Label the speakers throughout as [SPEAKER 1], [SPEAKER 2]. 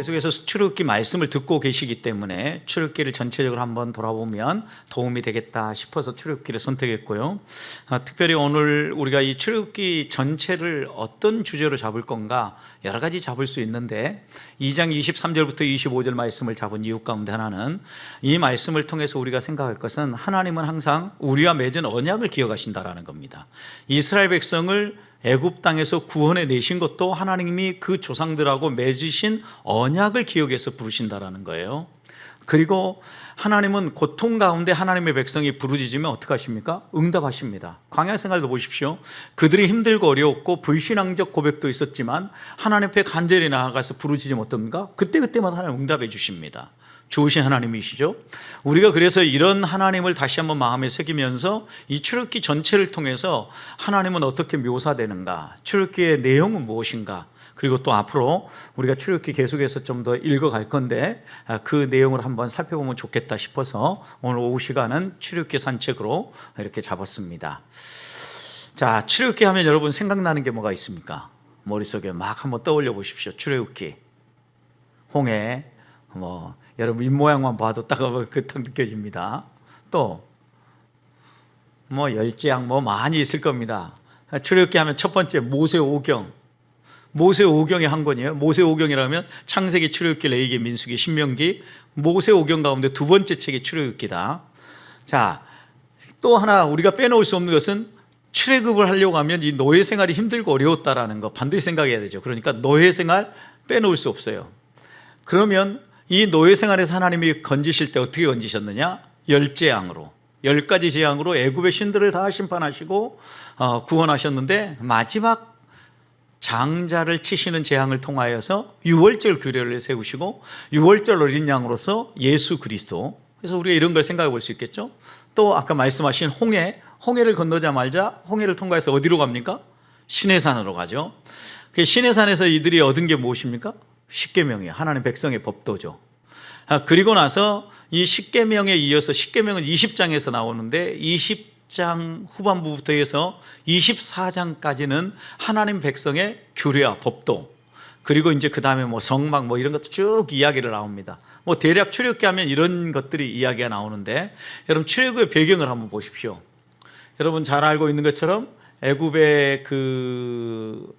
[SPEAKER 1] 계속해서 출애굽기 말씀을 듣고 계시기 때문에 출애굽기를 전체적으로 한번 돌아보면 도움이 되겠다 싶어서 출애굽기를 선택했고요. 특별히 오늘 우리가 이 출애굽기 전체를 어떤 주제로 잡을 건가 여러 가지 잡을 수 있는데 2장 23절부터 25절 말씀을 잡은 이유 가운데 하나는 이 말씀을 통해서 우리가 생각할 것은 하나님은 항상 우리와 맺은 언약을 기억하신다라는 겁니다. 이스라엘 백성을 애굽 땅에서 구원해 내신 것도 하나님이 그 조상들하고 맺으신 언약을 기억해서 부르신다라는 거예요. 그리고 하나님은 고통 가운데 하나님의 백성이 부르짖으면 어떻게 하십니까? 응답하십니다. 광야 생활도 보십시오. 그들이 힘들고 어려웠고 불신앙적 고백도 있었지만 하나님 앞에 간절히 나아가서 부르짖으면 어떻습니까? 그때마다 하나님 응답해 주십니다. 좋으신 하나님이시죠. 우리가 그래서 이런 하나님을 다시 한번 마음에 새기면서 이 출애굽기 전체를 통해서 하나님은 어떻게 묘사되는가, 출애굽기의 내용은 무엇인가, 그리고 또 앞으로 우리가 출애굽기 계속해서 좀 더 읽어갈 건데 그 내용을 한번 살펴보면 좋겠다 싶어서 오늘 오후 시간은 출애굽기 산책으로 이렇게 잡았습니다. 자, 출애굽기 하면 여러분 생각나는 게 뭐가 있습니까? 머릿속에 막 한번 떠올려 보십시오. 출애굽기, 홍해, 여러분 입모양만 봐도 따가워딱 느껴집니다. 또 열재앙 많이 있을 겁니다. 출애굽기 하면 첫 번째 모세오경. 모세오경의 한 권이에요. 모세오경이라면 창세기, 출애굽기, 레위기, 민수기, 신명기, 모세오경 가운데 두 번째 책이 출애굽기다. 자, 또 하나 우리가 빼놓을 수 없는 것은 출애굽을 하려고 하면 이 노예 생활이 힘들고 어려웠다라는 거 반드시 생각해야 되죠. 그러니까 노예 생활 빼놓을 수 없어요. 그러면 이 노예 생활에서 하나님이 건지실 때 어떻게 건지셨느냐? 열재앙으로, 10가지 재앙으로 애굽의 신들을 다 심판하시고 구원하셨는데 마지막 장자를 치시는 재앙을 통하여서 유월절 규례를 세우시고 유월절 어린 양으로서 예수 그리스도. 그래서 우리가 이런 걸 생각해 볼 수 있겠죠. 또 아까 말씀하신 홍해를 건너자마자 홍해를 통과해서 어디로 갑니까? 시내산으로 가죠. 그 시내산에서 이들이 얻은 게 무엇입니까? 십계명이에요. 하나님 백성의 법도죠. 그리고 나서 이 십계명에 이어서 십계명은 20장에서 나오는데 20장 후반부부터 해서 24장까지는 하나님 백성의 규례와 법도, 그리고 이제 그 다음에 성막 이런 것도 쭉 이야기를 나옵니다. 대략 출애굽기 하면 이런 것들이 이야기가 나오는데 여러분 출애굽의 배경을 한번 보십시오. 여러분 잘 알고 있는 것처럼 애굽의 그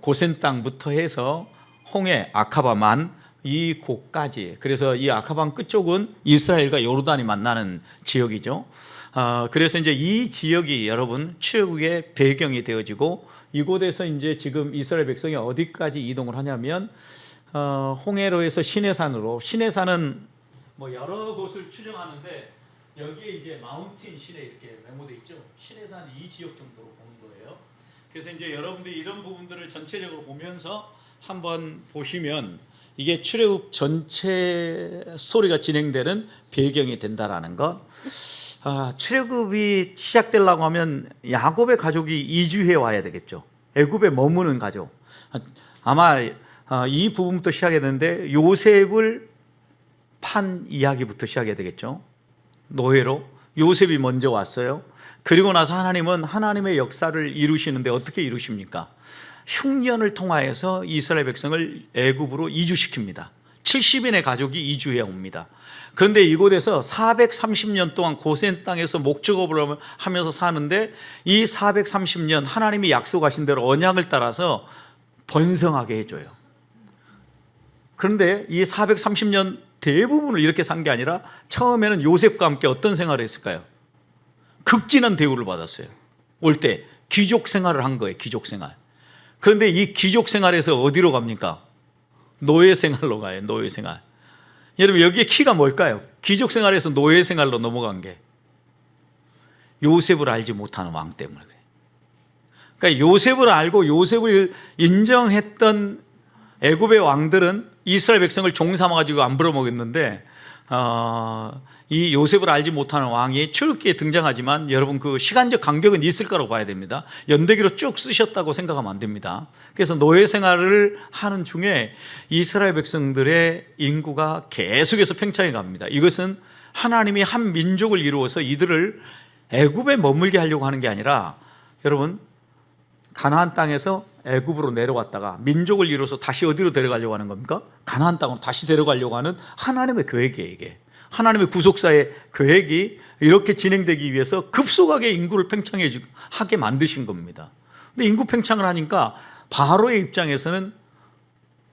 [SPEAKER 1] 고센 땅부터 해서 홍해, 아카바만 이 곳까지, 그래서 이 아카바만 끝쪽은 이스라엘과 요르단이 만나는 지역이죠. 그래서 이제 이 지역이 여러분 출애굽의 배경이 되어지고 이곳에서 이제 지금 이스라엘 백성이 어디까지 이동을 하냐면 홍해로 해서 시내산으로, 시내산은 여러 곳을 추정하는데 여기에 이제 마운틴 시내 이렇게 메모되어 있죠. 시내산 이 지역 정도로 보는 거예요. 그래서 이제 여러분들이 이런 부분들을 전체적으로 보면서 한번 보시면 이게 출애굽 전체 스토리가 진행되는 배경이 된다라는 것. 출애굽이 시작되려고 하면 야곱의 가족이 이주해 와야 되겠죠. 애굽에 머무는 가족. 아마 이 부분부터 시작해야 되는데 요셉을 판 이야기부터 시작해야 되겠죠. 노예로 요셉이 먼저 왔어요. 그리고 나서 하나님은 하나님의 역사를 이루시는데 어떻게 이루십니까? 흉년을 통하여서 이스라엘 백성을 애굽으로 이주시킵니다. 70인의 가족이 이주해 옵니다. 그런데 이곳에서 430년 동안 고센 땅에서 목축업을 하면서 사는데 이 430년 하나님이 약속하신 대로 언약을 따라서 번성하게 해줘요. 그런데 이 430년 대부분을 이렇게 산 게 아니라 처음에는 요셉과 함께 어떤 생활을 했을까요? 극진한 대우를 받았어요. 올 때 귀족 생활을 한 거예요. 귀족 생활. 그런데 이 귀족 생활에서 어디로 갑니까? 노예 생활로 가요. 노예 생활. 여러분 여기에 키가 뭘까요? 귀족 생활에서 노예 생활로 넘어간 게 요셉을 알지 못하는 왕 때문에 그래요. 그러니까 요셉을 알고 요셉을 인정했던 애굽의 왕들은 이스라엘 백성을 종 삼아가지고 안 벌어먹였는데 이 요셉을 알지 못하는 왕이 출애굽기에 등장하지만 여러분 그 시간적 간격은 있을 거라고 봐야 됩니다. 연대기로 쭉 쓰셨다고 생각하면 안 됩니다. 그래서 노예 생활을 하는 중에 이스라엘 백성들의 인구가 계속해서 팽창해 갑니다. 이것은 하나님이 한 민족을 이루어서 이들을 애굽에 머물게 하려고 하는 게 아니라 여러분 가나안 땅에서 애굽으로 내려왔다가 민족을 이뤄서 다시 어디로 데려가려고 하는 겁니까? 가나안 땅으로 다시 데려가려고 하는 하나님의 계획이에요. 이게 하나님의 구속사의 계획이 이렇게 진행되기 위해서 급속하게 인구를 팽창하게 만드신 겁니다. 근데 인구 팽창을 하니까 바로의 입장에서는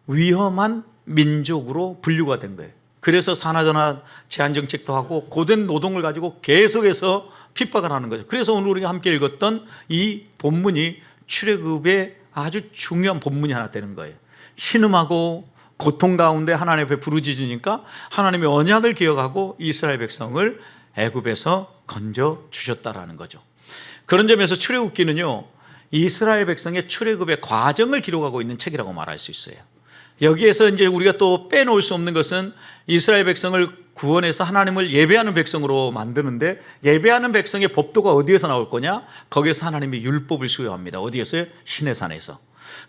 [SPEAKER 1] 위험한 민족으로 분류가 된 거예요. 그래서 산화전화 제한 정책도 하고 고된 노동을 가지고 계속해서 핍박을 하는 거죠. 그래서 오늘 우리가 함께 읽었던 이 본문이 출애굽의 아주 중요한 본문이 하나 되는 거예요. 신음하고 고통 가운데 하나님 앞에 부르짖으니까 하나님의 언약을 기억하고 이스라엘 백성을 애굽에서 건져 주셨다라는 거죠. 그런 점에서 출애굽기는요, 이스라엘 백성의 출애굽의 과정을 기록하고 있는 책이라고 말할 수 있어요. 여기에서 이제 우리가 또 빼놓을 수 없는 것은 이스라엘 백성을 구원해서 하나님을 예배하는 백성으로 만드는데, 예배하는 백성의 법도가 어디에서 나올 거냐? 거기에서 하나님이 율법을 수여합니다. 어디에서요? 시내산에서.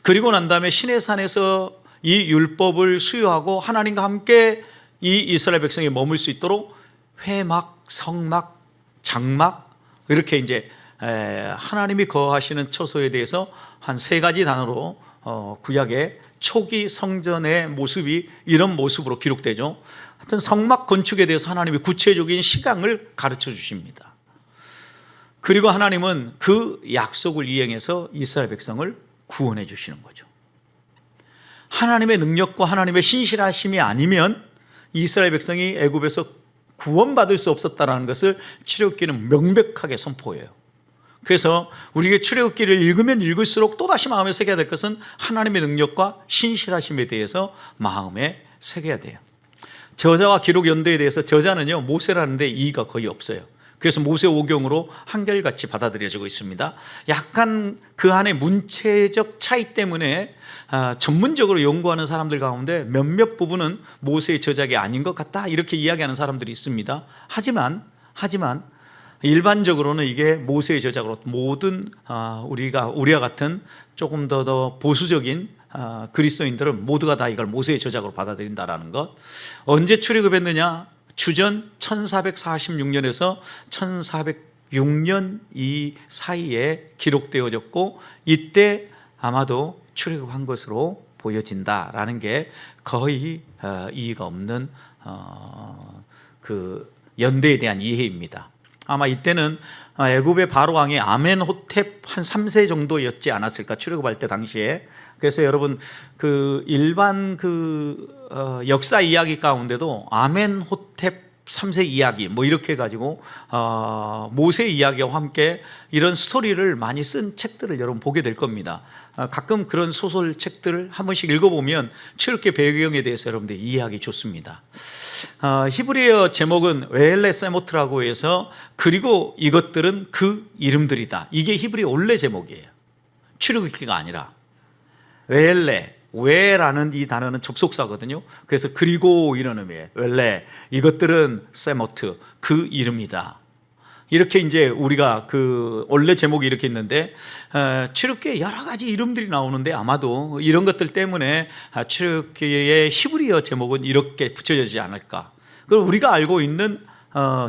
[SPEAKER 1] 그리고 난 다음에 시내산에서 이 율법을 수여하고 하나님과 함께 이 이스라엘 백성이 머물 수 있도록 회막, 성막, 장막, 이렇게 이제 하나님이 거하시는 처소에 대해서 한 3가지 단어로 구약의 초기 성전의 모습이 이런 모습으로 기록되죠. 하여튼 성막 건축에 대해서 하나님이 구체적인 시각을 가르쳐 주십니다. 그리고 하나님은 그 약속을 이행해서 이스라엘 백성을 구원해 주시는 거죠. 하나님의 능력과 하나님의 신실하심이 아니면 이스라엘 백성이 애굽에서 구원받을 수 없었다는 것을 출애굽기는 명백하게 선포해요. 그래서 우리가 출애굽기를 읽으면 읽을수록 또다시 마음에 새겨야 될 것은 하나님의 능력과 신실하심에 대해서 마음에 새겨야 돼요. 저자와 기록 연대에 대해서 저자는요, 모세라는데 이의가 거의 없어요. 그래서 모세오경으로 한결같이 받아들여지고 있습니다. 약간 그 안에 문체적 차이 때문에 전문적으로 연구하는 사람들 가운데 몇몇 부분은 모세의 저작이 아닌 것 같다, 이렇게 이야기하는 사람들이 있습니다. 하지만 일반적으로는 이게 모세의 저작으로 모든 우리와 같은 조금 더 보수적인 그리스도인들은 모두가 다 이걸 모세의 저작으로 받아들인다라는 것. 언제 출애굽했느냐? 주전 1446년에서 1406년 이 사이에 기록되어졌고, 이때 아마도 출애굽한 것으로 보여진다라는 게 거의 이의가 없는 그 연대에 대한 이해입니다. 아마 이때는 애굽의 바로 왕이 아멘호텝 한 3세 정도였지 않았을까, 출애굽할 때 당시에. 그래서 여러분 그 일반 역사 이야기 가운데도 아멘호텝 3세 이야기 뭐 이렇게 해가지고 모세 이야기와 함께 이런 스토리를 많이 쓴 책들을 여러분 보게 될 겁니다. 가끔 그런 소설 책들을 한 번씩 읽어보면 출애굽기 배경에 대해서 여러분들이 이해하기 좋습니다. 히브리어 제목은 웨엘레 세모트라고 해서, 그리고 이것들은 그 이름들이다, 이게 히브리 원래 제목이에요. 출애굽기가 아니라. 웨엘레, 웨라는 이 단어는 접속사거든요. 그래서 그리고 이런 의미예요. 웰레, 이것들은 세모트, 그 이름이다. 이렇게 이제 우리가 그 원래 제목이 이렇게 있는데, 출애굽기에 여러 가지 이름들이 나오는데 아마도 이런 것들 때문에 출애굽기의 히브리어 제목은 이렇게 붙여지지 않을까. 그리고 우리가 알고 있는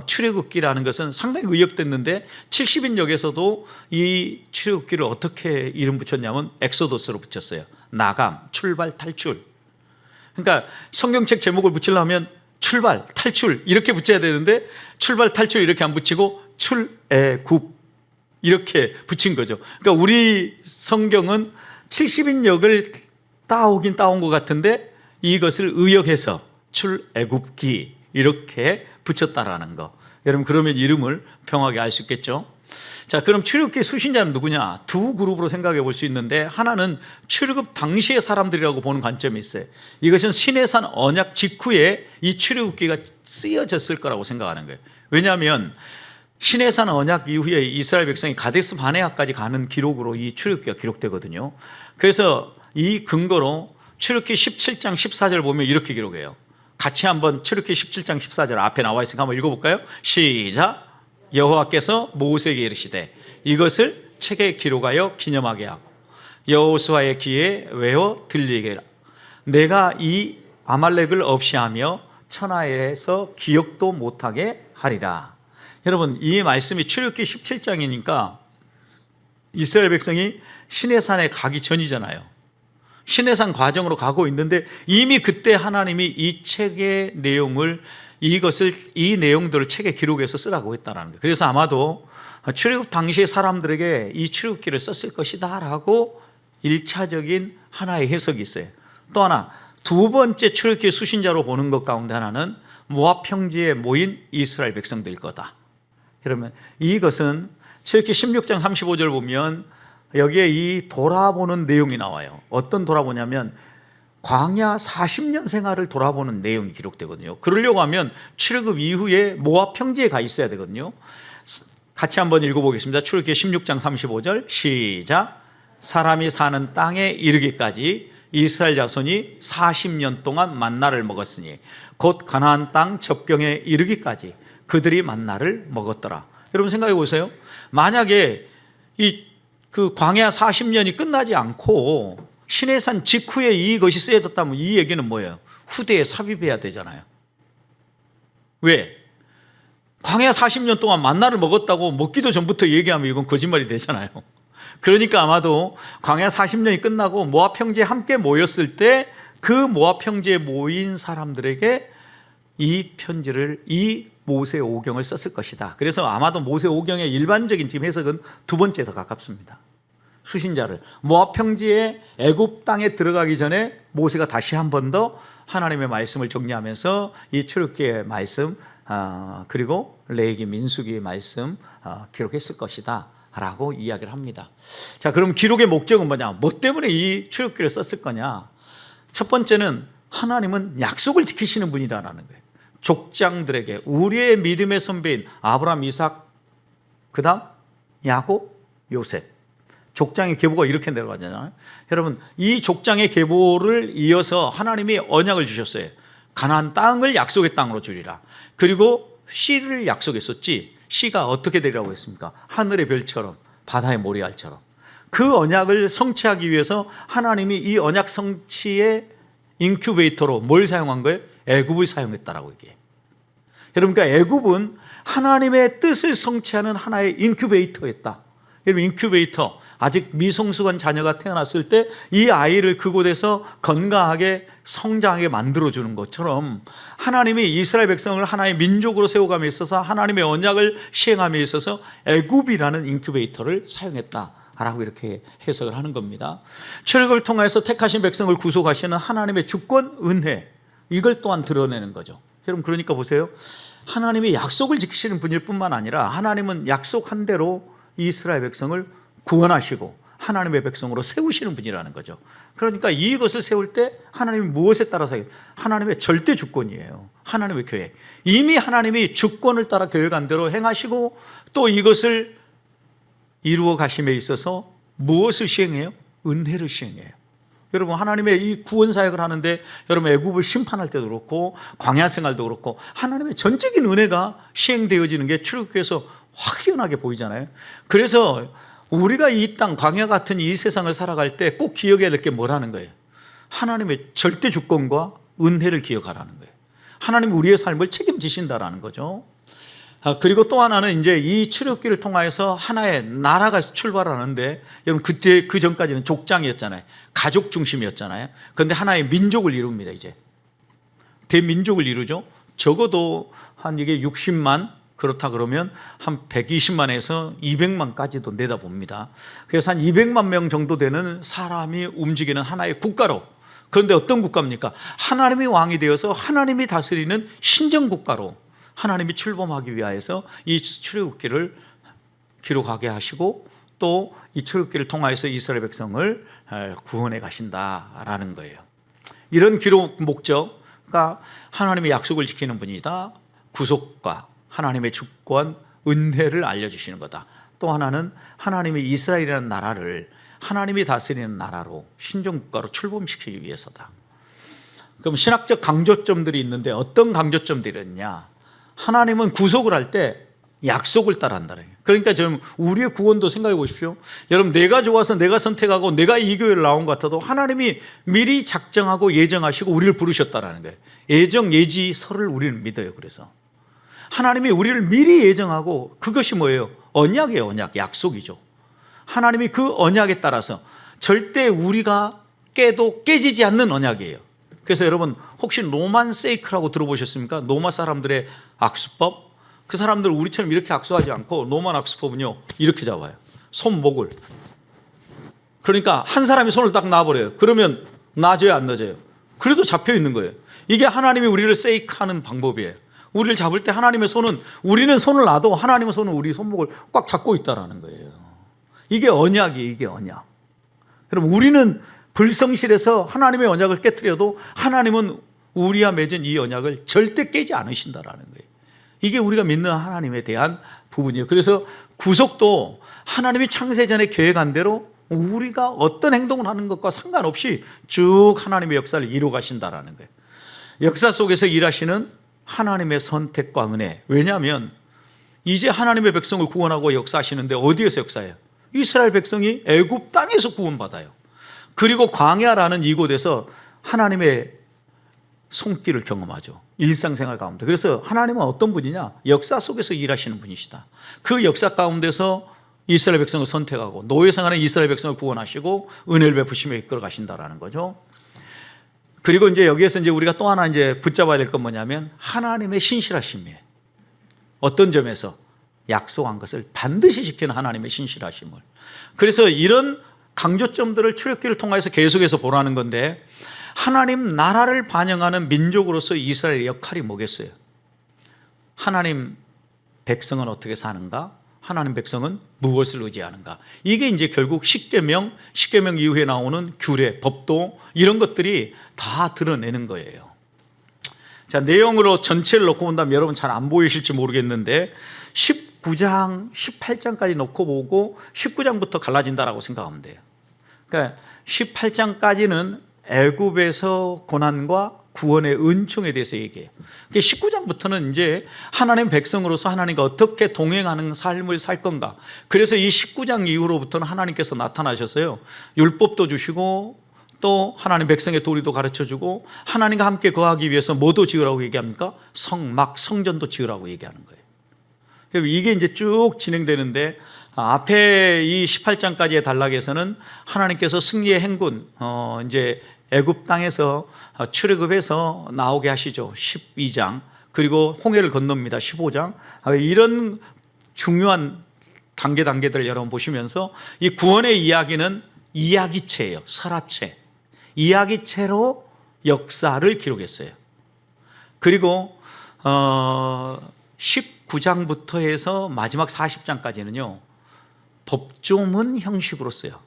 [SPEAKER 1] 출애굽기라는 것은 상당히 의역됐는데 70인역에서도 이 출애굽기를 어떻게 이름 붙였냐면 엑소더스로 붙였어요. 나감, 출발, 탈출. 그러니까 성경책 제목을 붙이려면 출발, 탈출 이렇게 붙여야 되는데 출발, 탈출 이렇게 안 붙이고 출애굽 이렇게 붙인 거죠. 그러니까 우리 성경은 70인역을 따오긴 따온 것 같은데 이것을 의역해서 출애굽기 이렇게 붙였다라는 거. 여러분 그러면 이름을 평하게 알 수 있겠죠. 자, 그럼 출애굽기 수신자는 누구냐? 두 그룹으로 생각해 볼 수 있는데, 하나는 출애굽 당시의 사람들이라고 보는 관점이 있어요. 이것은 시내산 언약 직후에 이 출애굽기가 쓰여졌을 거라고 생각하는 거예요. 왜냐하면 시내산 언약 이후에 이스라엘 백성이 가데스 바네아까지 가는 기록으로 이 출애굽기가 기록되거든요. 그래서 이 근거로 출애굽기 17장 14절 보면 이렇게 기록해요. 같이 한번 출애굽기 17장 14절 앞에 나와 있으니까 한번 읽어볼까요? 시작. 여호와께서 모세에게 이르시되 이것을 책에 기록하여 기념하게 하고 여호수아의 귀에 외워 들리게 하라. 내가 이 아말렉을 없이 하며 천하에서 기억도 못하게 하리라. 여러분 이 말씀이 출애굽기 17장이니까 이스라엘 백성이 시내산에 가기 전이잖아요. 시내산 과정으로 가고 있는데 이미 그때 하나님이 이 책의 내용을 이 내용들을 책에 기록해서 쓰라고 했다는 거예요. 그래서 아마도 출애굽 당시의 사람들에게 이 출애굽기를 썼을 것이다라고 1차적인 하나의 해석이 있어요. 또 하나 두 번째 출애굽기 수신자로 보는 것 가운데 하나는 모압 평지에 모인 이스라엘 백성들일 거다. 그러면 이것은 출애굽기 16장 35절 보면 여기에 이 돌아보는 내용이 나와요. 어떤 돌아보냐면 광야 40년 생활을 돌아보는 내용이 기록되거든요. 그러려고 하면 출애굽 이후에 모압 평지에 가 있어야 되거든요. 같이 한번 읽어보겠습니다. 출애굽기 16장 35절 시작. 사람이 사는 땅에 이르기까지 이스라엘 자손이 40년 동안 만나를 먹었으니 곧 가나안 땅 접경에 이르기까지 그들이 만나를 먹었더라. 여러분 생각해 보세요. 만약에 그 광야 40년이 끝나지 않고 시내산 직후에 이것이 쓰여졌다면 이 얘기는 뭐예요? 후대에 삽입해야 되잖아요. 왜? 광야 40년 동안 만나를 먹었다고 먹기도 전부터 얘기하면 이건 거짓말이 되잖아요. 그러니까 아마도 광야 40년이 끝나고 모압 평지에 함께 모였을 때 그 모압 평지에 모인 사람들에게 이 편지를 이 모세 오경을 썼을 것이다. 그래서 아마도 모세 오경의 일반적인 지금 해석은 두 번째에 더 가깝습니다. 수신자를 모압 평지에 애굽 땅에 들어가기 전에 모세가 다시 한 번 더 하나님의 말씀을 정리하면서 이 출애굽기의 말씀 그리고 레위기 민수기의 말씀 기록했을 것이다 라고 이야기를 합니다. 자, 그럼 기록의 목적은 뭐냐? 뭐 때문에 이 출애굽기를 썼을 거냐? 첫 번째는 하나님은 약속을 지키시는 분이다라는 거예요. 족장들에게 우리의 믿음의 선배인 아브라함, 이삭, 그 다음 야곱, 요셉. 족장의 계보가 이렇게 내려가잖아요. 여러분, 이 족장의 계보를 이어서 하나님이 언약을 주셨어요. 가나안 땅을 약속의 땅으로 주리라. 그리고 씨를 약속했었지. 씨가 어떻게 되리라고 했습니까? 하늘의 별처럼, 바다의 모래알처럼. 그 언약을 성취하기 위해서 하나님이 이 언약 성취의 인큐베이터로 뭘 사용한 거예요? 애굽을 사용했다라고 얘기해요. 여러분, 그러니까 애굽은 하나님의 뜻을 성취하는 하나의 인큐베이터였다. 여러분, 인큐베이터, 아직 미성숙한 자녀가 태어났을 때 이 아이를 그곳에서 건강하게 성장하게 만들어주는 것처럼 하나님이 이스라엘 백성을 하나의 민족으로 세워감에 있어서 하나님의 언약을 시행함에 있어서 애굽이라는 인큐베이터를 사용했다라고 이렇게 해석을 하는 겁니다. 출애굽을 통해서 택하신 백성을 구속하시는 하나님의 주권, 은혜, 이걸 또한 드러내는 거죠. 여러분, 그러니까 보세요. 하나님이 약속을 지키시는 분일 뿐만 아니라 하나님은 약속한 대로 이스라엘 백성을 구원하시고 하나님의 백성으로 세우시는 분이라는 거죠. 그러니까 이것을 세울 때 하나님이 무엇에 따라서 하나님의 절대 주권이에요. 하나님의 계획. 이미 하나님이 주권을 따라 계획한 대로 행하시고 또 이것을 이루어 가심에 있어서 무엇을 시행해요? 은혜를 시행해요. 여러분, 하나님의 이 구원 사역을 하는데 여러분 애굽을 심판할 때도 그렇고 광야 생활도 그렇고 하나님의 전적인 은혜가 시행되어지는 게 출애굽기에서 확연하게 보이잖아요. 그래서 우리가 이 땅 광야 같은 이 세상을 살아갈 때 꼭 기억해야 될 게 뭐라는 거예요? 하나님의 절대 주권과 은혜를 기억하라는 거예요. 하나님이 우리의 삶을 책임지신다라는 거죠. 그리고 또 하나는 이제 이 출애굽기를 통하여서 하나의 나라가 출발하는데 여러분 그때 그 전까지는 족장이었잖아요. 가족 중심이었잖아요. 그런데 하나의 민족을 이룹니다. 이제 대민족을 이루죠. 적어도 한 이게 60만 그렇다 그러면 한 120만에서 200만까지도 내다봅니다. 그래서 한 200만 명 정도 되는 사람이 움직이는 하나의 국가로. 그런데 어떤 국가입니까? 하나님이 왕이 되어서 하나님이 다스리는 신정국가로 하나님이 출범하기 위하여서 이 출애굽기를 기록하게 하시고 또 이 출애굽기를 통하여서 이스라엘 백성을 구원해 가신다라는 거예요. 이런 기록 목적과 하나님의 약속을 지키는 분이다. 구속과 하나님의 주권, 은혜를 알려주시는 거다. 또 하나는 하나님이 이스라엘이라는 나라를 하나님이 다스리는 나라로 신정국가로 출범시키기 위해서다. 그럼 신학적 강조점들이 있는데 어떤 강조점들이 있냐? 하나님은 구속을 할 때 약속을 따라한다는 거예요. 그러니까 지금 우리의 구원도 생각해 보십시오. 여러분, 내가 좋아서 내가 선택하고 내가 이 교회를 나온 것 같아도 하나님이 미리 작정하고 예정하시고 우리를 부르셨다라는 거예요. 예정, 예지서를 우리는 믿어요. 그래서 하나님이 우리를 미리 예정하고 그것이 뭐예요? 언약이에요. 언약, 약속이죠. 하나님이 그 언약에 따라서 절대 우리가 깨도 깨지지 않는 언약이에요. 그래서 여러분 혹시 노만 세이크라고 들어보셨습니까? 노마 사람들의 악수법. 그 사람들 우리처럼 이렇게 악수하지 않고 노만 악수법은요 이렇게 잡아요. 손목을. 그러니까 한 사람이 손을 딱 놔버려요. 그러면 놔져요 안 놔져요? 그래도 잡혀 있는 거예요. 이게 하나님이 우리를 세이크하는 방법이에요. 우리를 잡을 때 하나님의 손은, 우리는 손을 놔도 하나님의 손은 우리 손목을 꽉 잡고 있다라는 거예요. 이게 언약이에요. 이게 언약. 그럼 우리는 불성실해서 하나님의 언약을 깨트려도 하나님은 우리와 맺은 이 언약을 절대 깨지 않으신다라는 거예요. 이게 우리가 믿는 하나님에 대한 부분이에요. 그래서 구속도 하나님이 창세전에 계획한 대로 우리가 어떤 행동을 하는 것과 상관없이 쭉 하나님의 역사를 이루어 가신다라는 거예요. 역사 속에서 일하시는 하나님의 선택과 은혜. 왜냐하면 이제 하나님의 백성을 구원하고 역사하시는데 어디에서 역사해요? 이스라엘 백성이 애굽 땅에서 구원받아요. 그리고 광야라는 이곳에서 하나님의 손길을 경험하죠. 일상생활 가운데. 그래서 하나님은 어떤 분이냐? 역사 속에서 일하시는 분이시다. 그 역사 가운데서 이스라엘 백성을 선택하고 노예 생활에 이스라엘 백성을 구원하시고 은혜를 베푸시며 이끌어 가신다라는 거죠. 그리고 이제 여기에서 이제 우리가 또 하나 이제 붙잡아야 될 건 뭐냐면 하나님의 신실하심이에요. 어떤 점에서 약속한 것을 반드시 지키는 하나님의 신실하심을. 그래서 이런 강조점들을 출애굽기를 통해서 계속해서 보라는 건데, 하나님 나라를 반영하는 민족으로서 이스라엘의 역할이 뭐겠어요? 하나님 백성은 어떻게 사는가? 하나님 백성은 무엇을 의지하는가? 이게 이제 결국 십계명 이후에 나오는 규례, 법도 이런 것들이 다 드러내는 거예요. 자, 내용으로 전체를 놓고 본다면 여러분 잘 안 보이실지 모르겠는데 19장, 18장까지 놓고 보고 19장부터 갈라진다라고 생각하면 돼요. 그러니까 18장까지는 애굽에서 고난과 구원의 은총에 대해서 얘기해요. 19장부터는 이제 하나님 백성으로서 하나님과 어떻게 동행하는 삶을 살 건가. 그래서 이 19장 이후로부터는 하나님께서 나타나셔서요, 율법도 주시고 또 하나님 백성의 도리도 가르쳐주고 하나님과 함께 거하기 위해서 뭐도 지으라고 얘기합니까? 성전도 지으라고 얘기하는 거예요. 이게 이제 쭉 진행되는데, 앞에 이 18장까지의 단락에서는 하나님께서 승리의 행군, 이제 애굽 땅에서 출애굽해서 나오게 하시죠. 12장. 그리고 홍해를 건넙니다. 15장. 이런 중요한 단계들을 여러분 보시면서 이 구원의 이야기는 이야기체예요. 설화체. 이야기체로 역사를 기록했어요. 그리고 19장부터 해서 마지막 40장까지는요 법조문 형식으로 써요.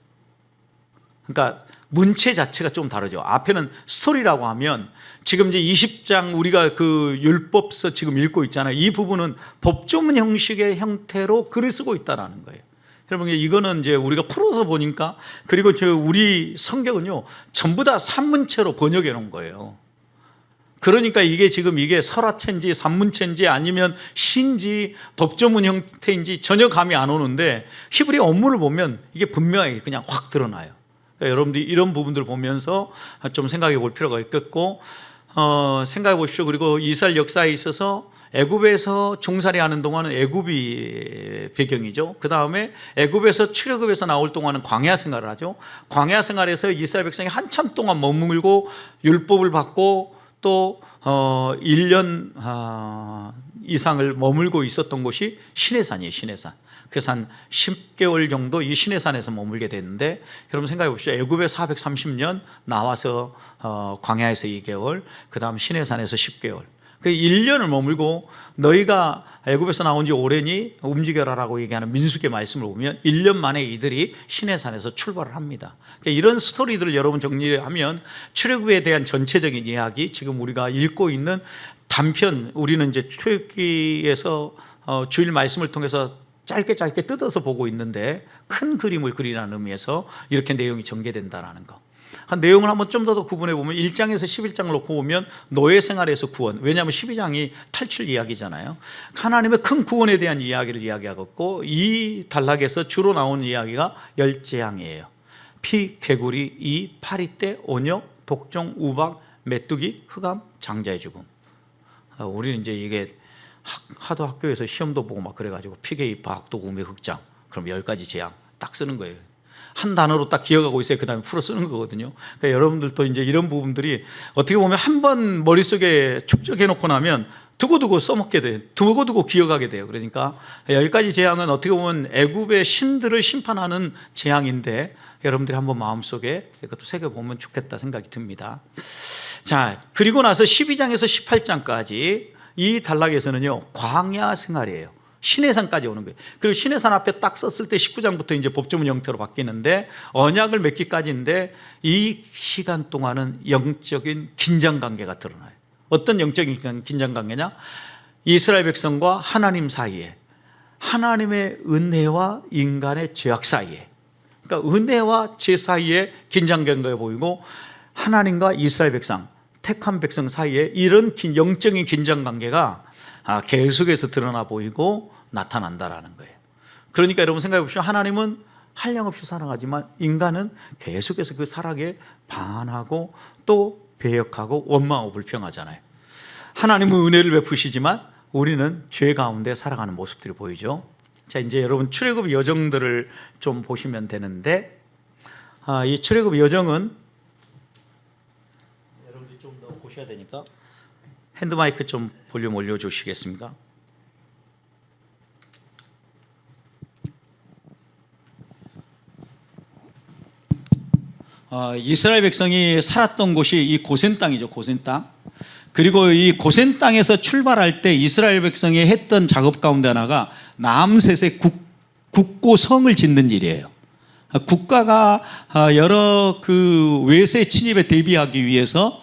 [SPEAKER 1] 그러니까 문체 자체가 좀 다르죠. 앞에는 스토리라고 하면 지금 이제 20장 우리가 그 율법서 지금 읽고 있잖아요. 이 부분은 법조문 형식의 형태로 글을 쓰고 있다라는 거예요. 여러분, 이거는 이제 우리가 풀어서 보니까, 그리고 우리 성경은요 전부 다 산문체로 번역해 놓은 거예요. 그러니까 이게 지금 이게 설화체인지 산문체인지 아니면 시인지 법조문 형태인지 전혀 감이 안 오는데, 히브리 원문을 보면 이게 분명하게 그냥 확 드러나요. 그러니까 여러분들이 이런 부분들을 보면서 좀 생각해 볼 필요가 있겠고, 생각해 보십시오. 그리고 이스라엘 역사에 있어서 애굽에서 종살이 하는 동안은 애굽이 배경이죠. 그 다음에 애굽에서 출애굽에서 나올 동안은 광야 생활을 하죠. 광야 생활에서 이스라엘 백성이 한참 동안 머물고 율법을 받고 또 1년 이상을 머물고 있었던 곳이 시내산이에요. 시내산. 그래서 한 10개월 정도 이 시내산에서 머물게 됐는데, 여러분 생각해 보십시오. 애굽에 430년 나와서 광야에서 2개월, 그 다음 시내산에서 10개월. 그 1년을 머물고 너희가 애굽에서 나온 지 오래니 움직여라라고 얘기하는 민수기의 말씀을 보면 1년 만에 이들이 시내산에서 출발을 합니다. 그러니까 이런 스토리들을 여러분 정리하면 출애굽에 대한 전체적인 이야기, 지금 우리가 읽고 있는 단편, 우리는 이제 출애굽기에서 주일 말씀을 통해서 짧게 뜯어서 보고 있는데 큰 그림을 그리라는 의미에서 이렇게 내용이 전개된다라는 거. 한 내용을 한번 좀 더 구분해 보면 1장에서 11장을 놓고 보면 노예 생활에서 구원, 왜냐하면 12장이 탈출 이야기잖아요. 하나님의 큰 구원에 대한 이야기를 이야기하고, 이 단락에서 주로 나오는 이야기가 열재앙이에요. 피, 개구리, 이, 파리떼, 온역, 독종, 우박, 메뚜기, 흑암, 장자의 죽음. 우리는 이제 이게 하도 학교에서 시험도 보고 막 그래가지고 피개입, 박독, 우매, 흑장, 그럼 10가지 재앙 딱 쓰는 거예요. 한 단어로 딱 기억하고 있어야 그 다음에 풀어 쓰는 거거든요. 그러니까 여러분들도 이제 이런 부분들이 어떻게 보면 한 번 머릿속에 축적해 놓고 나면 두고두고 써먹게 돼요. 두고두고 기억하게 돼요. 그러니까 10가지 재앙은 어떻게 보면 애굽의 신들을 심판하는 재앙인데 여러분들이 한번 마음속에 이것도 새겨보면 좋겠다 생각이 듭니다. 자, 그리고 나서 12장에서 18장까지 이 단락에서는요, 광야 생활이에요. 시내산까지 오는 거예요. 그리고 시내산 앞에 딱 썼을 때 19장부터 이제 법조문 형태로 바뀌는데 언약을 맺기까지인데 이 시간 동안은 영적인 긴장 관계가 드러나요. 어떤 영적인 긴장 관계냐? 이스라엘 백성과 하나님 사이에, 하나님의 은혜와 인간의 죄악 사이에, 그러니까 은혜와 죄 사이에 긴장 관계가 보이고 하나님과 이스라엘 백성, 택한 백성 사이에 이런 영적인 긴장 관계가 계속해서 드러나 보이고 나타난다라는 거예요. 그러니까 여러분 생각해 보시면 하나님은 한량없이 사랑하지만 인간은 계속해서 그 사랑에 반하고 또 배역하고 원망하고 불평하잖아요. 하나님은 은혜를 베푸시지만 우리는 죄 가운데 살아가는 모습들이 보이죠. 자, 이제 여러분 출애굽 여정들을 좀 보시면 되는데 이 출애굽 여정은 여러분들이 좀 더 보셔야 되니까 핸드마이크 좀 볼륨 올려주시겠습니까? 이스라엘 백성이 살았던 곳이 이 고센 땅이죠. 고센 땅. 그리고 이 고센 땅에서 출발할 때 이스라엘 백성이 했던 작업 가운데 하나가 남셋의 국고 성을 짓는 일이에요. 국가가 여러 그 외세 침입에 대비하기 위해서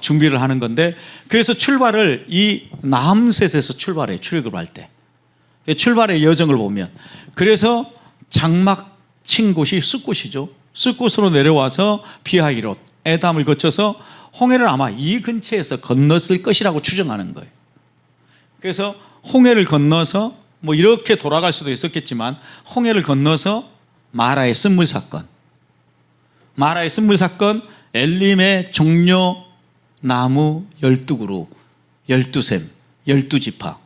[SPEAKER 1] 준비를 하는 건데, 그래서 출발을 이 남셋에서 출발해요. 출애굽을 할 때. 출발의 여정을 보면, 그래서 장막 친 곳이 숫곳이죠. 숫곳으로 내려와서 비하이롯, 에담을 거쳐서 홍해를 아마 이 근처에서 건넜을 것이라고 추정하는 거예요. 그래서 홍해를 건너서 뭐 이렇게 돌아갈 수도 있었겠지만 홍해를 건너서 마라의 쓴물 사건, 마라의 쓴물 사건, 엘림의 종려 나무 12그루, 12샘, 12지파.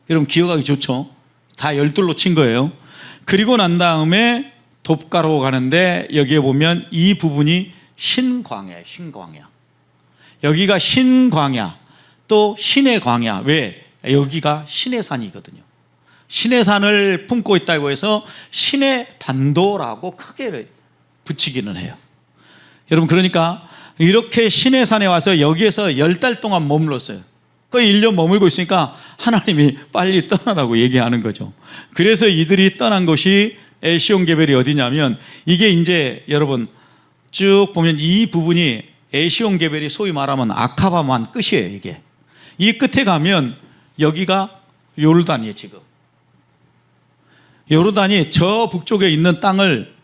[SPEAKER 1] 여러분 기억하기 좋죠? 다 12로 친 거예요. 그리고 난 다음에 돕가로 가는데 여기에 보면 이 부분이 신광야예요. 신광야. 여기가 신광야, 또 신의 광야. 왜? 여기가 신의 산이거든요. 신의 산을 품고 있다고 해서 신의 반도라고 크게 붙이기는 해요. 여러분 그러니까 이렇게 신의 산에 와서 여기에서 10달 동안 머물렀어요. 거의 1년 머물고 있으니까 하나님이 빨리 떠나라고 얘기하는 거죠. 그래서 이들이 떠난 곳이 에시온게벨이 어디냐면, 이게 이제 여러분 쭉 보면 이 부분이 에시온게벨이 소위 말하면 아카바만 끝이에요. 이게 이 끝에 가면 여기가 요르단이에요. 지금 요르단이 저 북쪽에 있는 땅을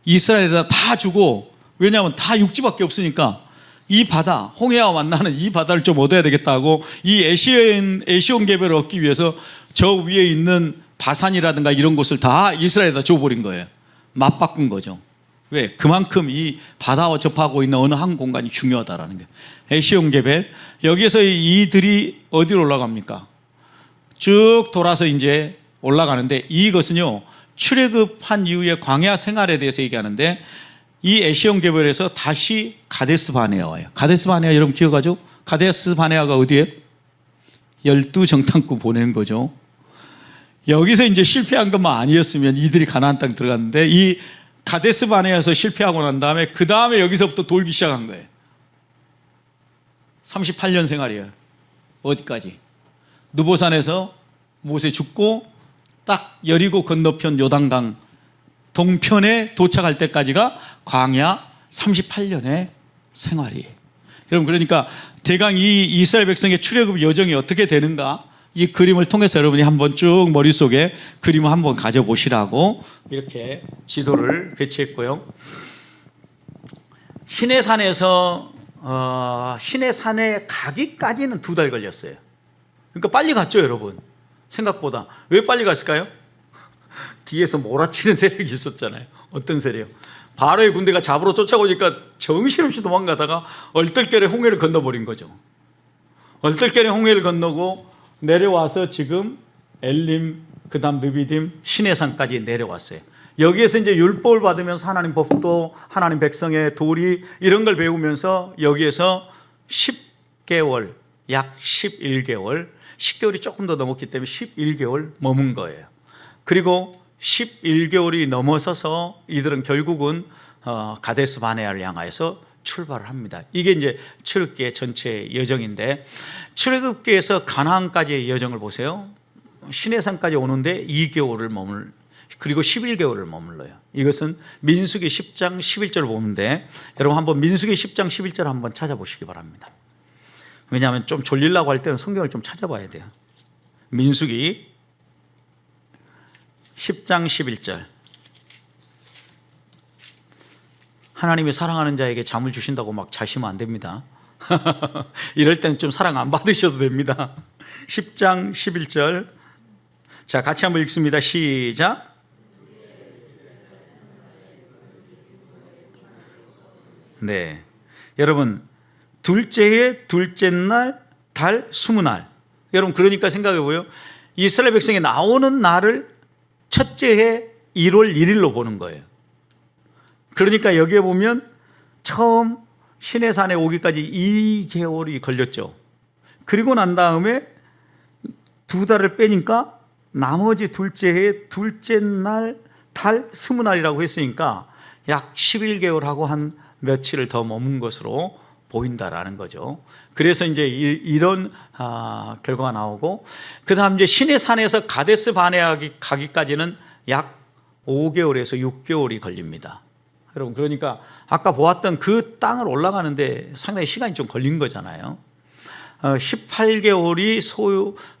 [SPEAKER 1] 이스라엘에다 다 주고, 왜냐하면 다 육지밖에 없으니까 이 바다, 홍해와 만나는 이 바다를 좀 얻어야 되겠다고 이 에시온게벨을 얻기 위해서 저 위에 있는 바산이라든가 이런 곳을 다 이스라엘에다 줘버린 거예요. 맞바꾼 거죠. 왜? 그만큼 이 바다와 접하고 있는 어느 한 공간이 중요하다라는 거예요. 에시온게벨. 여기에서 이들이 어디로 올라갑니까? 쭉 돌아서 이제 올라가는데, 이것은요 출애굽한 이후의 광야 생활에 대해서 얘기하는데, 이 에시온게벨에서 다시 가데스 바네아 와요. 가데스 바네아 여러분 기억하죠? 가데스 바네아가 어디예요? 12정탐꾼 보내는 거죠. 여기서 이제 실패한 것만 아니었으면 이들이 가나안 땅 들어갔는데, 이 가데스 바네아에서 실패하고 난 다음에 그 다음에 여기서부터 돌기 시작한 거예요. 38년 생활이에요. 어디까지? 느보산에서 모세 죽고 딱 여리고 건너편 요단강 동편에 도착할 때까지가 광야 38년의 생활이에요. 여러분 그러니까 대강 이 이스라엘 백성의 출애굽 여정이 어떻게 되는가, 이 그림을 통해서 여러분이 한번 쭉 머릿속에 그림을 한번 가져보시라고 이렇게 지도를 배치했고요. 시내산에서 시내산에 가기까지는 2달 걸렸어요. 그러니까 빨리 갔죠 여러분. 생각보다. 왜 빨리 갔을까요? 뒤에서 몰아치는 세력이 있었잖아요. 어떤 세력? 바로의 군대가 잡으러 쫓아오니까 정신없이 도망가다가 얼떨결에 홍해를 건너버린 거죠. 얼떨결에 홍해를 건너고 내려와서 지금 엘림, 그 다음 느비딤, 시내산까지 내려왔어요. 여기에서 이제 율법을 받으면서 하나님 법도, 하나님 백성의 도리 이런 걸 배우면서 여기에서 10개월, 약 11개월, 10개월이 조금 더 넘었기 때문에 11개월 머문 거예요. 그리고 11개월이 넘어서서 이들은 결국은 가데스 바네아를 향하여서 출발을 합니다. 이게 이제 출애굽기의 전체 여정인데, 출애굽기에서 가나안까지의 여정을 보세요. 시내산까지 오는데 2개월을 그리고 11개월을 머물러요. 이것은 민수기 10장 11절을 보는데, 여러분 한번 민수기 10장 11절 한번 찾아보시기 바랍니다. 왜냐하면 좀 졸리려고 할 때는 성경을 좀 찾아봐야 돼요. 민수기 10장 11절. 하나님이 사랑하는 자에게 잠을 주신다고 막 자시면 안 됩니다. 이럴 때는 좀 사랑 안 받으셔도 됩니다. 10장 11절. 자, 같이 한번 읽습니다. 시작. 네, 여러분 둘째의 둘째 날 달 20날. 여러분 그러니까 생각해보요. 이스라엘 백성이 나오는 날을 첫째 해 1월 1일로 보는 거예요. 그러니까 여기에 보면 처음 시내산에 오기까지 2개월이 걸렸죠. 그리고 난 다음에 2달을 빼니까 나머지 둘째 해 둘째 날 달 20날이라고 했으니까 약 11개월하고 한 며칠을 더 머문 것으로 보인다라는 거죠. 그래서 이제 이런 결과가 나오고, 그 다음 이제 시내산에서 가데스 바네아 가기까지는 약 5개월에서 6개월이 걸립니다. 여러분 그러니까 아까 보았던 그 땅을 올라가는데 상당히 시간이 좀 걸린 거잖아요. 18개월이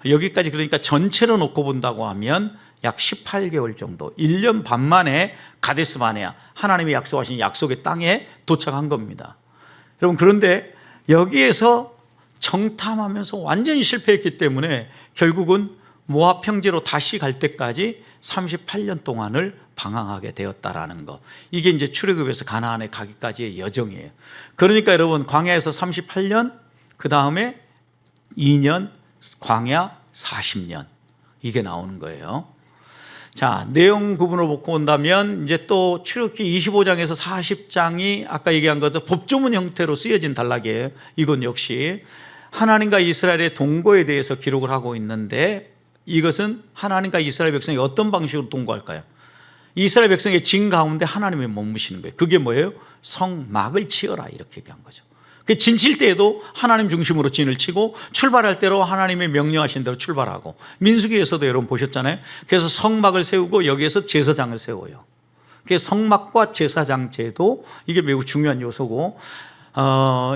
[SPEAKER 1] 여기까지, 그러니까 전체로 놓고 본다고 하면 약 18개월 정도, 1년 반 만에 가데스 바네아, 하나님이 약속하신 약속의 땅에 도착한 겁니다. 여러분 그런데 여기에서 정탐하면서 완전히 실패했기 때문에 결국은 모압 평지로 다시 갈 때까지 38년 동안을 방황하게 되었다라는 거. 이게 이제 출애굽에서 가나안에 가기까지의 여정이에요. 그러니까 여러분 광야에서 38년, 그 다음에 2년, 광야 40년, 이게 나오는 거예요. 자, 내용 부분을 보고 본다면 이제 또 출애굽기 25장에서 40장이 아까 얘기한 것처럼 법조문 형태로 쓰여진 단락이에요. 이건 역시 하나님과 이스라엘의 동거에 대해서 기록을 하고 있는데, 이것은 하나님과 이스라엘 백성이 어떤 방식으로 동거할까요? 이스라엘 백성의 진 가운데 하나님이 머무시는 거예요. 그게 뭐예요? 성막을 치어라, 이렇게 얘기한 거죠. 진 칠 때에도 하나님 중심으로 진을 치고, 출발할 때로 하나님의 명령하신 대로 출발하고, 민수기에서도 여러분 보셨잖아요. 그래서 성막을 세우고 여기에서 제사장을 세워요. 그래서 성막과 제사장 제도, 이게 매우 중요한 요소고,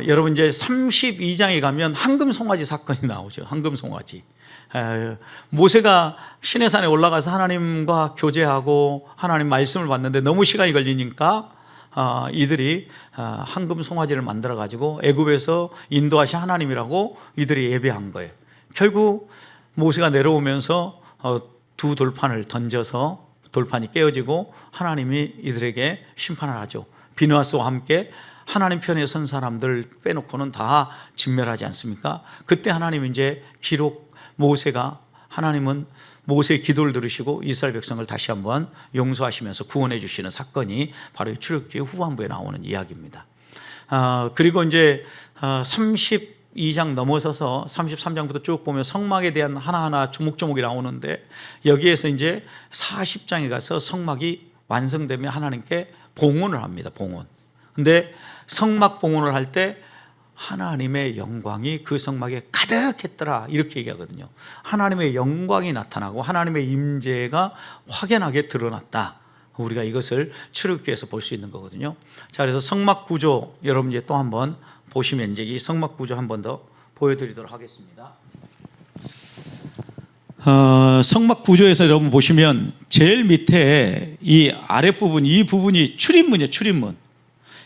[SPEAKER 1] 여러분 이제 32장에 가면 황금송아지 사건이 나오죠. 황금송아지. 모세가 시내산에 올라가서 하나님과 교제하고 하나님 말씀을 받는데 너무 시간이 걸리니까 이들이 황금 송아지를 만들어 가지고 애굽에서 인도하신 하나님이라고 이들이 예배한 거예요. 결국 모세가 내려오면서 두 돌판을 던져서 돌판이 깨어지고 하나님이 이들에게 심판을 하죠. 비느하스와 함께 하나님 편에 선 사람들 빼놓고는 다 진멸하지 않습니까? 그때 하나님이 이제 하나님은 모세의 기도를 들으시고 이스라엘 백성을 다시 한번 용서하시면서 구원해 주시는 사건이 바로 출애굽기 후반부에 나오는 이야기입니다. 그리고 이제 32장 넘어서서 33장부터 쭉 보면 성막에 대한 하나하나 조목조목이 나오는데, 여기에서 이제 40장에 가서 성막이 완성되면 하나님께 봉헌을 합니다. 봉헌. 근데 성막 봉헌을 할 때 하나님의 영광이 그 성막에 가득했더라, 이렇게 얘기하거든요. 하나님의 영광이 나타나고 하나님의 임재가 확연하게 드러났다. 우리가 이것을 출애굽기에서 볼 수 있는 거거든요. 자, 그래서 성막 구조 여러분 이제 또 한번 보시면 이제 이 성막 구조 한 번 더 보여드리도록 하겠습니다. 성막 구조에서 여러분 보시면 제일 밑에 이 아랫부분, 이 부분이 출입문이에요. 출입문.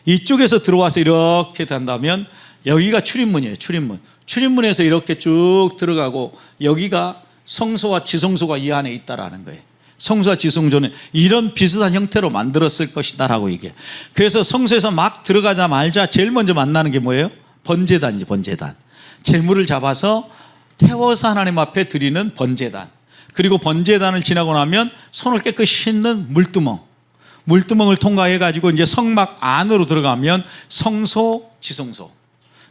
[SPEAKER 1] 이쪽에서 들어와서 이렇게 된다면 여기가 출입문이에요. 출입문. 출입문에서 이렇게 쭉 들어가고 여기가 성소와 지성소가 이 안에 있다라는 거예요. 성소와 지성소는 이런 비슷한 형태로 만들었을 것이다라고 얘기해요. 그래서 성소에서 막 들어가자마자 제일 먼저 만나는 게 뭐예요? 번제단이죠. 번제단. 제물을 잡아서 태워서 하나님 앞에 드리는 번제단. 그리고 번제단을 지나고 나면 손을 깨끗이 씻는 물두멍. 물두멍을 통과해 가지고 이제 성막 안으로 들어가면 성소, 지성소.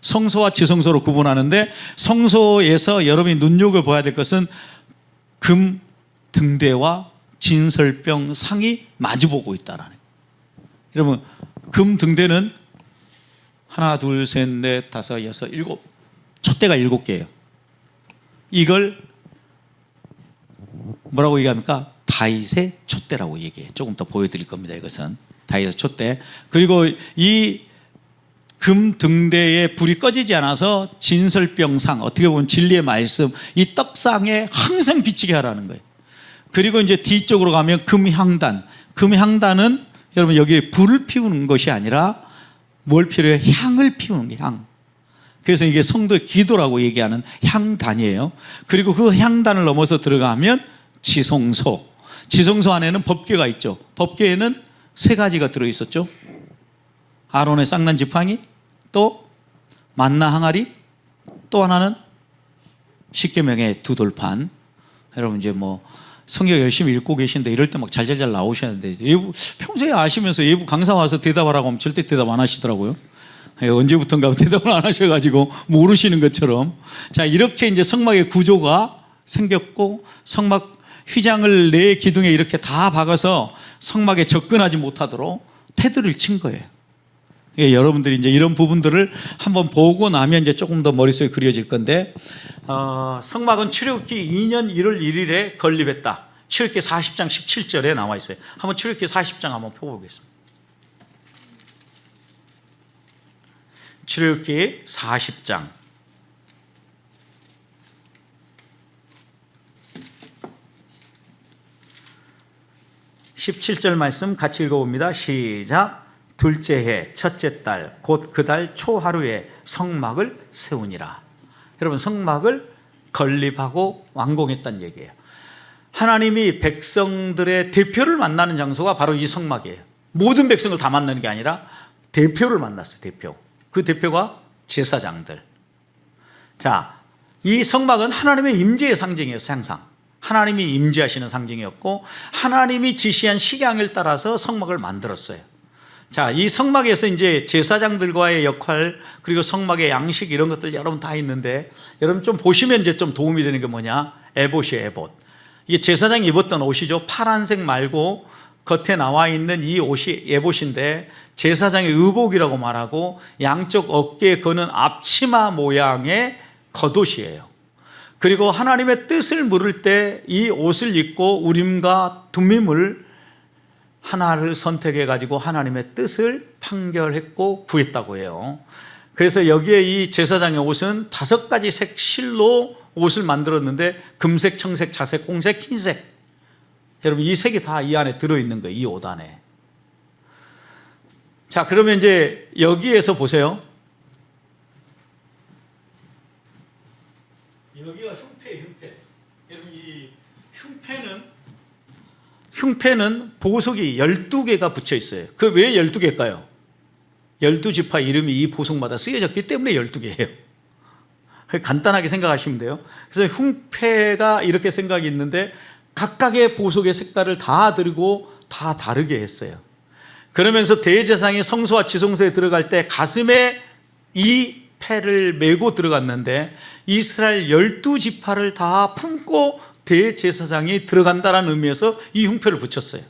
[SPEAKER 1] 성소와 지성소로 구분하는데, 성소에서 여러분이 눈여겨봐야 될 것은 금 등대와 진설병 상이 마주보고 있다라는 거예요. 여러분, 금 등대는 하나, 둘, 셋, 넷, 다섯, 여섯, 일곱, 촛대가 7개예요. 이걸 뭐라고 얘기합니까? 다윗의 촛대라고 얘기해요. 조금 더 보여드릴 겁니다. 이것은 다윗의 촛대. 그리고 이 금 등대에 불이 꺼지지 않아서 진설병상, 어떻게 보면 진리의 말씀, 이 떡상에 항상 비치게 하라는 거예요. 그리고 이제 뒤쪽으로 가면 금향단. 금향단은 여러분 여기 불을 피우는 것이 아니라 뭘 필요해요? 향을 피우는 게 향. 그래서 이게 성도의 기도라고 얘기하는 향단이에요. 그리고 그 향단을 넘어서 들어가면 지성소. 지성소 안에는 법궤가 있죠. 법궤에는 3가지가 들어있었죠. 아론의 쌍난 지팡이, 또 만나 항아리, 또 하나는 십계명의 2돌판. 여러분 이제 뭐 성경 열심히 읽고 계신데 이럴 때 막 잘잘잘 나오시는데, 예부 평소에 아시면서 예부 강사 와서 대답하라고 하면 절대 대답 안 하시더라고요. 언제부턴가 대답을 안 하셔가지고 모르시는 것처럼. 자, 이렇게 이제 성막의 구조가 생겼고, 성막 휘장을 내 기둥에 이렇게 다 박아서 성막에 접근하지 못하도록 테두리를 친 거예요. 여러분들이 이제 이런 부분들을 한번 보고 나면 이제 조금 더 머릿속에 그려질 건데, 성막은 출애굽기 2년 1월 1일에 건립했다. 출애굽기 40장 17절에 나와 있어요. 한번 출애굽기 40장 한번 펴보겠습니다. 출애굽기 40장 17절 말씀 같이 읽어봅니다. 시작. 둘째 해 첫째 달 곧 그 달 초하루에 성막을 세우니라. 여러분, 성막을 건립하고 완공했다는 얘기예요. 하나님이 백성들의 대표를 만나는 장소가 바로 이 성막이에요. 모든 백성을 다 만나는 게 아니라 대표를 만났어요. 대표. 그 대표가 제사장들. 자, 이 성막은 하나님의 임재의 상징이었어요. 항상 하나님이 임재하시는 상징이었고, 하나님이 지시한 식양을 따라서 성막을 만들었어요. 자, 이 성막에서 이제 제사장들과의 역할, 그리고 성막의 양식, 이런 것들 여러분 다 있는데, 여러분 좀 보시면 이제 좀 도움이 되는 게 뭐냐? 에봇이에요, 에봇. 이게 제사장이 입었던 옷이죠. 파란색 말고 겉에 나와 있는 이 옷이 에봇인데, 제사장의 의복이라고 말하고, 양쪽 어깨에 거는 앞치마 모양의 겉옷이에요. 그리고 하나님의 뜻을 물을 때 이 옷을 입고 우림과 둠밈을 하나를 선택해 가지고 하나님의 뜻을 판결했고 구했다고 해요. 그래서 여기에 이 제사장의 옷은 5가지 색 실로 옷을 만들었는데, 금색, 청색, 자색, 홍색, 흰색. 여러분, 이 색이 다 이 안에 들어있는 거예요. 이 옷 안에. 자, 그러면 이제 여기에서 보세요. 여기가 흉패예요, 흉패. 여러분, 이 흉패는 보석이 12개가 붙여 있어요. 그 왜 12개일까요? 12지파 이름이 이 보석마다 쓰여졌기 때문에 12개예요. 간단하게 생각하시면 돼요. 그래서 흉패가 이렇게 생각이 있는데, 각각의 보석의 색깔을 다 들고 다 다르게 했어요. 그러면서 대제사장이 성소와 지성소에 들어갈 때 가슴에 이 패를 메고 들어갔는데, 이스라엘 12지파를 다 품고 대제사장이 들어간다는 의미에서 이 흉패를 붙였어요.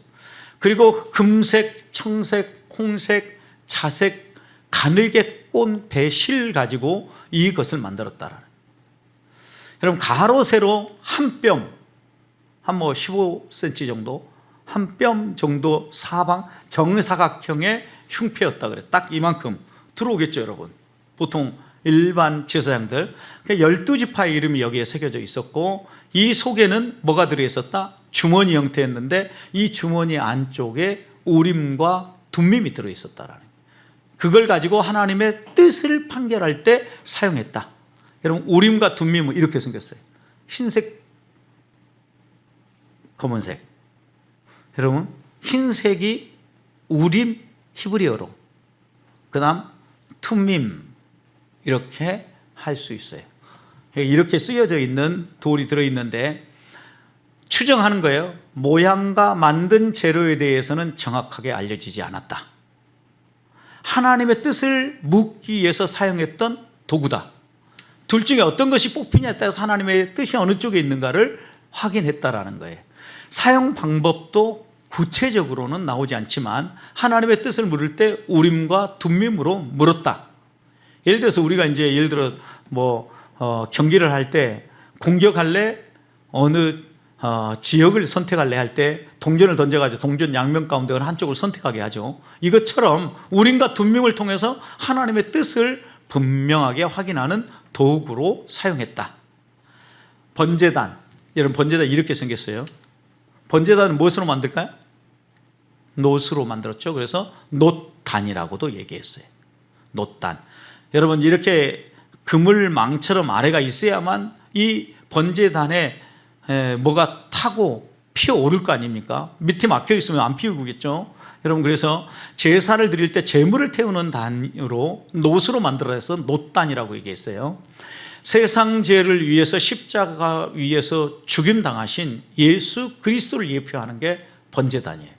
[SPEAKER 1] 그리고 금색, 청색, 홍색, 자색, 가늘게 꼰 배실 가지고 이것을 만들었다라는. 여러분, 가로 세로 한 뼘, 한 뭐 15cm 정도, 한 뼘 정도 사방 정사각형의 흉패였다 그래. 딱 이만큼 들어오겠죠, 여러분. 보통 일반 제사장들. 12지파의 이름이 여기에 새겨져 있었고, 이 속에는 뭐가 들어있었다? 주머니 형태였는데, 이 주머니 안쪽에 우림과 둠밈이 들어있었다라는. 그걸 가지고 하나님의 뜻을 판결할 때 사용했다. 여러분, 우림과 둠밈은 이렇게 생겼어요. 흰색, 검은색. 여러분, 흰색이 우림, 히브리어로. 그 다음 툼밈, 이렇게 할 수 있어요. 이렇게 쓰여져 있는 돌이 들어있는데, 추정하는 거예요. 모양과 만든 재료에 대해서는 정확하게 알려지지 않았다. 하나님의 뜻을 묻기 위해서 사용했던 도구다. 둘 중에 어떤 것이 뽑히냐에 따라서 하나님의 뜻이 어느 쪽에 있는가를 확인했다라는 거예요. 사용 방법도 구체적으로는 나오지 않지만 하나님의 뜻을 물을 때 우림과 둠밈으로 물었다. 예를 들어서 우리가 이제 예를 들어 경기를 할 때 공격할래 어느 지역을 선택할래 할 때 동전을 던져가지고 동전 양면 가운데 어느 한쪽을 선택하게 하죠. 이것처럼 우림과 둠밈을 통해서 하나님의 뜻을 분명하게 확인하는 도구로 사용했다. 번제단, 여러분 번제단 이렇게 생겼어요. 번제단은 무엇으로 만들까요? 놋으로 만들었죠. 그래서 놋단이라고도 얘기했어요. 놋단. 여러분 이렇게 그물망처럼 아래가 있어야만 이 번제단에 뭐가 타고 피어오를 거 아닙니까? 밑에 막혀 있으면 안 피우겠죠. 여러분 그래서 제사를 드릴 때 제물을 태우는 단으로 놋으로 만들어서 놋단이라고 얘기했어요. 세상 죄를 위해서 십자가 위에서 죽임당하신 예수 그리스도를 예표하는 게 번제단이에요.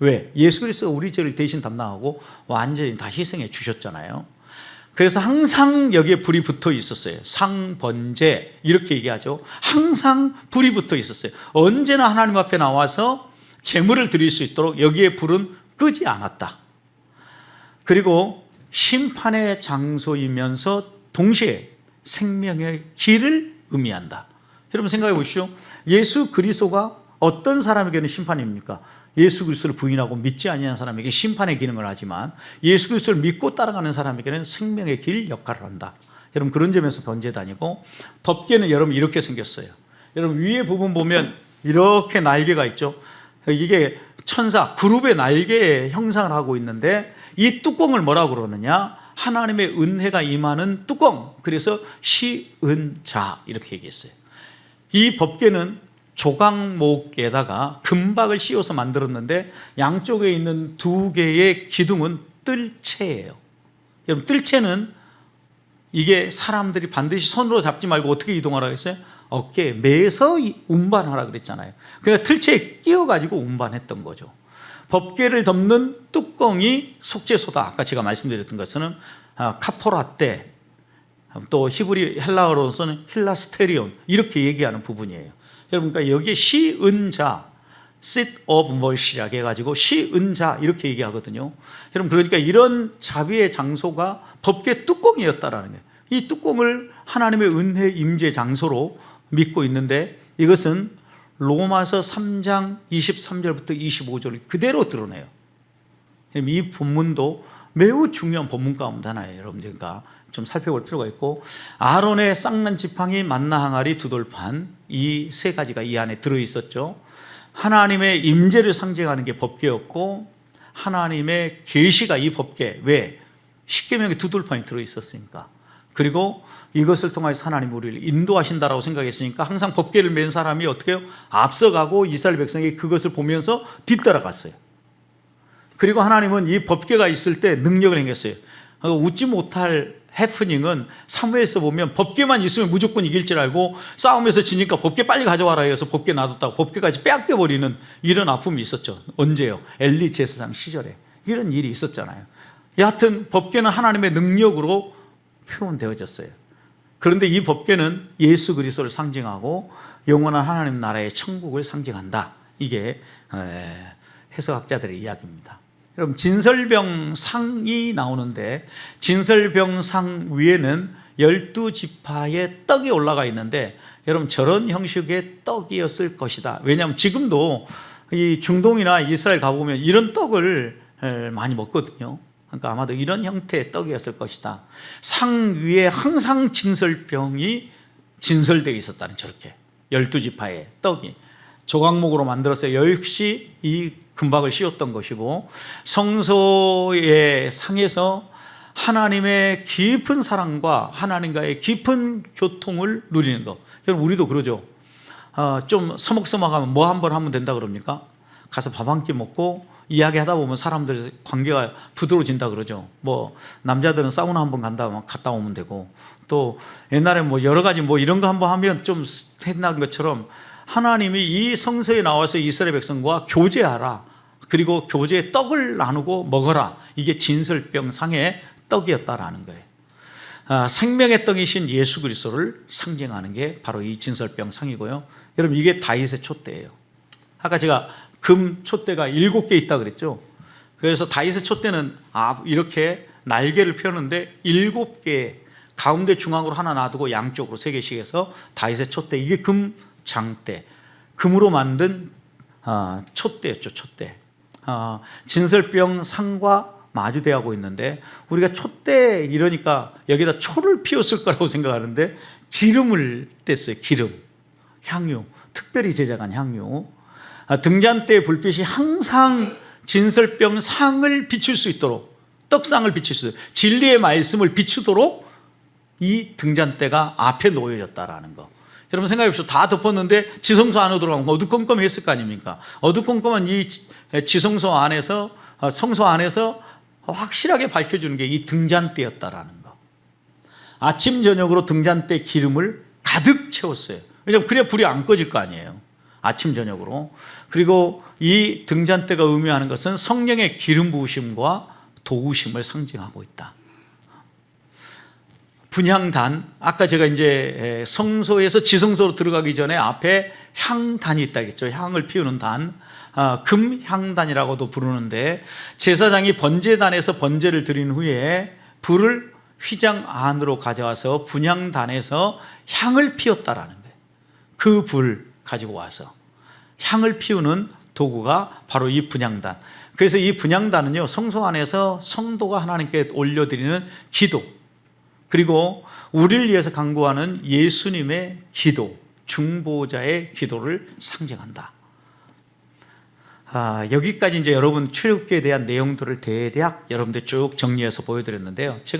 [SPEAKER 1] 왜? 예수 그리스도가 우리 죄를 대신 담당하고 완전히 다 희생해 주셨잖아요. 그래서 항상 여기에 불이 붙어 있었어요. 상번제 이렇게 얘기하죠. 항상 불이 붙어 있었어요. 언제나 하나님 앞에 나와서 제물을 드릴 수 있도록 여기에 불은 끄지 않았다. 그리고 심판의 장소이면서 동시에 생명의 길을 의미한다. 여러분 생각해 보십시오. 예수 그리스도가 어떤 사람에게는 심판입니까? 예수 그리스도를 부인하고 믿지 아니하는 사람에게 심판의 기능을 하지만 예수 그리스도를 믿고 따라가는 사람에게는 생명의 길 역할을 한다. 여러분 그런 점에서 번제단이고, 법궤는 여러분 이렇게 생겼어요. 여러분 위에 부분 보면 이렇게 날개가 있죠. 이게 천사 그룹의 날개의 형상을 하고 있는데 이 뚜껑을 뭐라고 그러느냐? 하나님의 은혜가 임하는 뚜껑. 그래서 시은자 이렇게 얘기했어요. 이 법궤는 조각목에다가 금박을 씌워서 만들었는데 양쪽에 있는 두 개의 기둥은 뜰채예요. 여러분 뜰채는 이게 사람들이 반드시 손으로 잡지 말고 어떻게 이동하라고 했어요? 어깨에 매서 운반하라 그랬잖아요. 그러니까 틀채에 끼워가지고 운반했던 거죠. 법궤를 덮는 뚜껑이 속죄소다. 아까 제가 말씀드렸던 것은 카포라떼, 또 히브리 헬라어로서는 힐라스테리온 이렇게 얘기하는 부분이에요. 여러분 그러니까 여기에 시은자, seat of mercy라고 해가지고 시은자 이렇게 얘기하거든요. 여러분 그러니까 이런 자비의 장소가 법궤 뚜껑이었다라는 거예요. 이 뚜껑을 하나님의 은혜 임재 장소로 믿고 있는데 이것은 로마서 3장 23절부터 25절을 그대로 드러내요. 이 본문도 매우 중요한 본문 가운데 하나예요. 여러분 그러니까 좀 살펴볼 필요가 있고, 아론의 쌍난 지팡이, 만나 항아리, 두 돌판 이 세 가지가 이 안에 들어있었죠. 하나님의 임재를 상징하는 게 법궤였고 하나님의 계시가 이 법궤, 왜? 십계명에 두 돌판이 들어있었으니까. 그리고 이것을 통해서 하나님 우리를 인도하신다라고 생각했으니까 항상 법궤를 맨 사람이 어떻게 해요? 앞서가고 이스라엘 백성이 그것을 보면서 뒤따라갔어요. 그리고 하나님은 이 법궤가 있을 때 능력을 행했어요. 웃지 못할 해프닝은 사무엘서 보면 법궤만 있으면 무조건 이길 줄 알고 싸움에서 지니까 법궤 빨리 가져와라 해서 법궤 놔뒀다고 법궤까지 빼앗겨버리는 이런 아픔이 있었죠. 언제요? 엘리 제사장 시절에 이런 일이 있었잖아요. 여하튼 법궤는 하나님의 능력으로 표현되어졌어요. 그런데 이 법궤는 예수 그리스도를 상징하고 영원한 하나님 나라의 천국을 상징한다. 이게 해석학자들의 이야기입니다. 여러분 진설병상이 나오는데 진설병상 위에는 12지파의 떡이 올라가 있는데 여러분 저런 형식의 떡이었을 것이다. 왜냐하면 지금도 이 중동이나 이스라엘 가보면 이런 떡을 많이 먹거든요. 그러니까 아마도 이런 형태의 떡이었을 것이다. 상 위에 항상 진설병이 진설되어 있었다는, 저렇게 12지파의 떡이 조각목으로 만들었어요. 역시 이 금박을 씌웠던 것이고, 성소의 상에서 하나님의 깊은 사랑과 하나님과의 깊은 교통을 누리는 것. 여러분 우리도 그러죠. 좀 서먹서먹하면 뭐 한 번 하면 된다 그럽니까? 가서 밥 한 끼 먹고 이야기하다 보면 사람들 관계가 부드러워진다 그러죠. 뭐 남자들은 사우나 한 번 갔다 오면 되고, 또 옛날에 뭐 여러 가지 뭐 이런 거 한 번 하면 좀 했나 것처럼 하나님이 이 성소에 나와서 이스라엘 백성과 교제하라. 그리고 교제의 떡을 나누고 먹어라. 이게 진설병상의 떡이었다라는 거예요. 생명의 떡이신 예수 그리스도를 상징하는 게 바로 이 진설병상이고요. 여러분, 이게 다윗의 촛대예요. 아까 제가 금 촛대가 7개 있다 그랬죠. 그래서 다윗의 촛대는 이렇게 날개를 펴는데 7개, 가운데 중앙으로 하나 놔두고 양쪽으로 3개씩 해서 다윗의 촛대, 이게 금 장대, 금으로 만든 촛대였죠. 촛대. 진설병 상과 마주대하고 있는데, 우리가 촛대 이러니까 여기다 초를 피웠을 거라고 생각하는데 기름을 뗐어요. 기름, 향유, 특별히 제작한 향유. 등잔대의 불빛이 항상 진설병 상을 비출 수 있도록, 떡상을 비출 수 있도록, 진리의 말씀을 비추도록 이 등잔대가 앞에 놓여졌다라는 거. 여러분 생각해 보십시오. 다 덮었는데 지성소 안으로 들어가면 어두컴컴했을 거 아닙니까? 어두컴컴한 이 지성소 안에서, 성소 안에서 확실하게 밝혀주는 게 이 등잔대였다라는 거. 아침 저녁으로 등잔대 기름을 가득 채웠어요. 왜냐하면 그래야 불이 안 꺼질 거 아니에요. 아침 저녁으로. 그리고 이 등잔대가 의미하는 것은 성령의 기름 부으심과 도우심을 상징하고 있다. 분향단, 아까 제가 이제 성소에서 지성소로 들어가기 전에 앞에 향단이 있다 했죠. 향을 피우는 단, 금향단이라고도 부르는데, 제사장이 번제단에서 번제를 드린 후에 불을 휘장 안으로 가져와서 분향단에서 향을 피웠다라는 거예요. 그 불 가지고 와서 향을 피우는 도구가 바로 이 분향단. 그래서 이 분향단은요, 성소 안에서 성도가 하나님께 올려드리는 기도, 그리고 우리를 위해서 간구하는 예수님의 기도, 중보자의 기도를 상징한다. 여기까지 이제 여러분 출애굽기에 대한 내용들을 대략 여러분들 쭉 정리해서 보여드렸는데요.